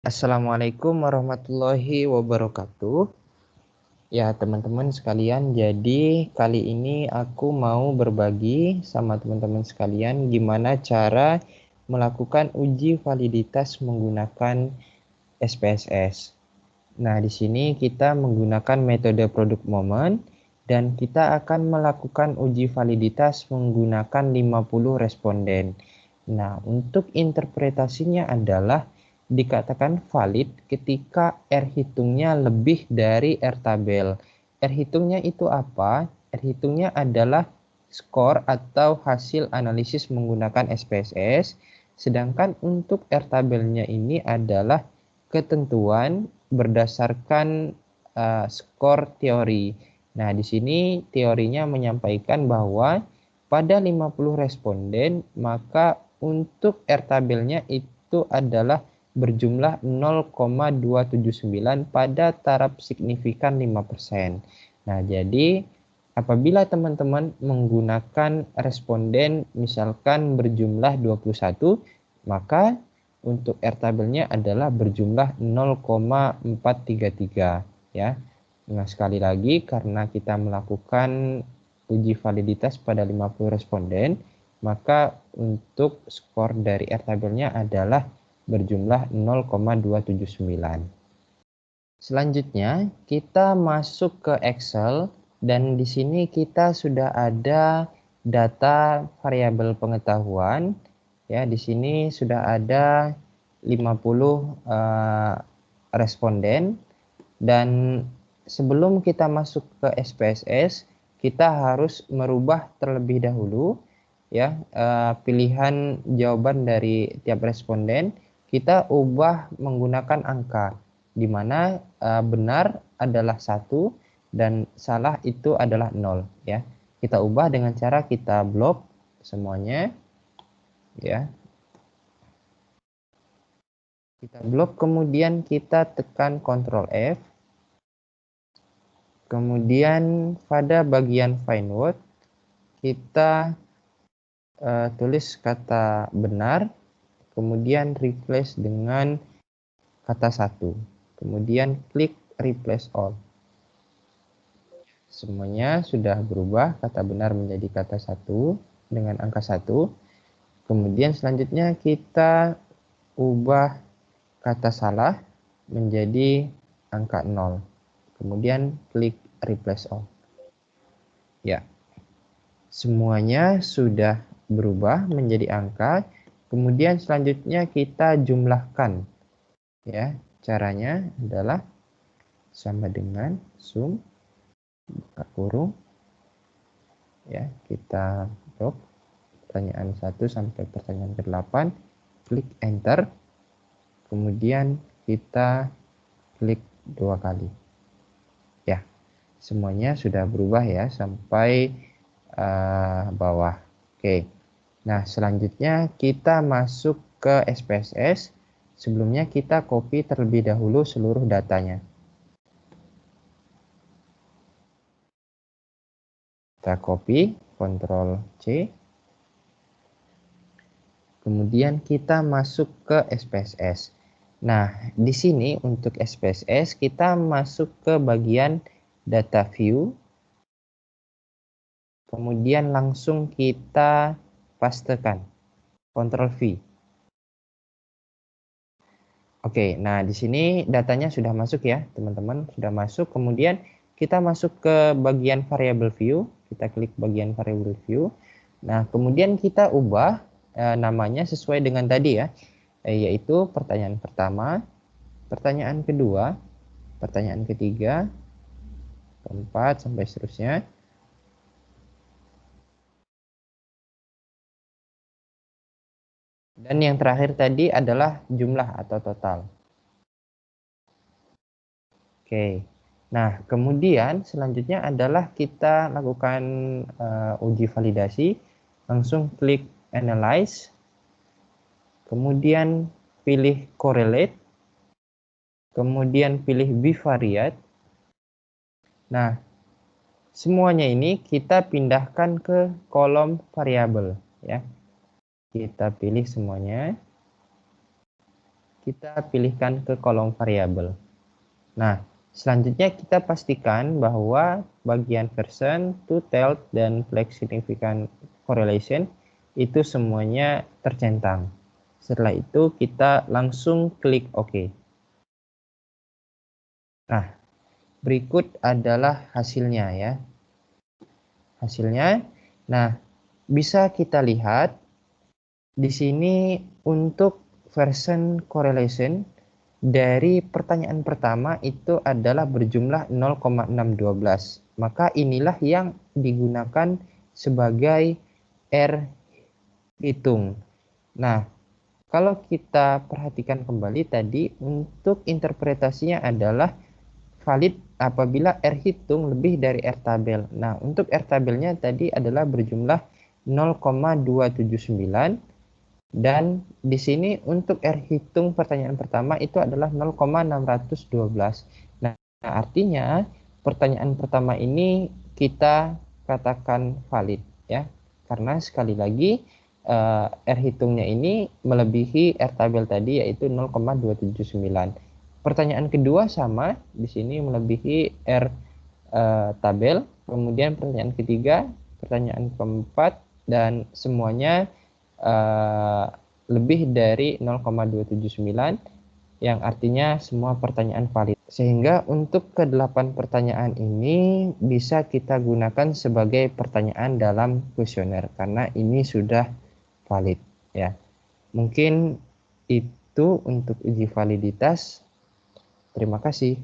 Assalamualaikum warahmatullahi wabarakatuh. Ya, teman-teman sekalian, jadi kali ini aku mau berbagi sama teman-teman sekalian gimana cara melakukan uji validitas menggunakan SPSS. Nah, di sini kita menggunakan metode product moment dan kita akan melakukan uji validitas menggunakan 50 responden. Nah, untuk interpretasinya adalah dikatakan valid ketika R hitungnya lebih dari R tabel. R hitungnya itu apa? R hitungnya adalah skor atau hasil analisis menggunakan SPSS, sedangkan untuk R tabelnya ini adalah ketentuan berdasarkan skor teori. Nah, di sini teorinya menyampaikan bahwa pada 50 responden, maka untuk R tabelnya itu adalah berjumlah 0,279 pada taraf signifikan 5%. Nah, jadi apabila teman-teman menggunakan responden misalkan berjumlah 21, maka untuk R tabelnya adalah berjumlah 0,433 ya. Nah, sekali lagi karena kita melakukan uji validitas pada 50 responden, maka untuk skor dari R tabelnya adalah berjumlah 0,279. Selanjutnya, kita masuk ke Excel dan di sini kita sudah ada data variabel pengetahuan. Ya, di sini sudah ada 50 responden dan sebelum kita masuk ke SPSS, kita harus merubah terlebih dahulu ya pilihan jawaban dari tiap responden. Kita ubah menggunakan angka, di mana benar adalah 1 dan salah itu adalah 0 ya. Kita ubah dengan cara kita blok semuanya ya. Kita blok, kemudian kita tekan Ctrl F. Kemudian pada bagian find word kita tulis kata benar, kemudian replace dengan kata 1. Kemudian klik replace all. Semuanya sudah berubah, kata benar menjadi kata 1 dengan angka 1. Kemudian selanjutnya kita ubah kata salah menjadi angka 0. Kemudian klik replace all. Ya. Semuanya sudah berubah menjadi angka. Kemudian selanjutnya kita jumlahkan. Ya, caranya adalah sama dengan sum buka kurung. Ya, kita blok pertanyaan 1 sampai pertanyaan ke-8, klik enter. Kemudian kita klik 2 kali. Ya, semuanya sudah berubah ya sampai bawah. Oke. Nah, selanjutnya kita masuk ke SPSS. Sebelumnya kita copy terlebih dahulu seluruh datanya. Kita copy, Ctrl C. Kemudian kita masuk ke SPSS. Nah, di sini untuk SPSS kita masuk ke bagian data view. Kemudian langsung kita pastekan. Ctrl V. Oke, nah di sini datanya sudah masuk ya, teman-teman, sudah masuk. Kemudian kita masuk ke bagian variable view, kita klik bagian variable view. Nah, kemudian kita ubah namanya sesuai dengan tadi ya, yaitu pertanyaan pertama, pertanyaan kedua, pertanyaan ketiga, keempat, sampai seterusnya. Dan yang terakhir tadi adalah jumlah atau total. Oke. Nah, kemudian selanjutnya adalah kita lakukan uji validasi. Langsung klik analyze. Kemudian pilih correlate. Kemudian pilih bivariate. Nah, semuanya ini kita pindahkan ke kolom variabel ya. Kita pilih semuanya. kita pilihkan ke kolom variabel. Nah, selanjutnya kita pastikan bahwa bagian version, to-tailed, dan flag significant correlation itu semuanya tercentang. Setelah itu kita langsung klik OK. Nah, berikut adalah hasilnya ya. Hasilnya, nah bisa kita lihat di sini untuk version correlation dari pertanyaan pertama itu adalah berjumlah 0,612. Maka inilah yang digunakan sebagai R hitung. Nah, kalau kita perhatikan kembali tadi untuk interpretasinya adalah valid apabila R hitung lebih dari R tabel. Nah, untuk R tabelnya tadi adalah berjumlah 0,279 dan di sini untuk R hitung pertanyaan pertama itu adalah 0,612. Nah, artinya pertanyaan pertama ini kita katakan valid ya. Karena sekali lagi R hitungnya ini melebihi R tabel tadi yaitu 0,279. Pertanyaan kedua sama, di sini melebihi R tabel. Kemudian pertanyaan ketiga, pertanyaan keempat, dan semuanya lebih dari 0,279 yang artinya semua pertanyaan valid. Sehingga untuk ke-8 pertanyaan ini bisa kita gunakan sebagai pertanyaan dalam kuesioner karena ini sudah valid ya. Mungkin itu untuk uji validitas. Terima kasih.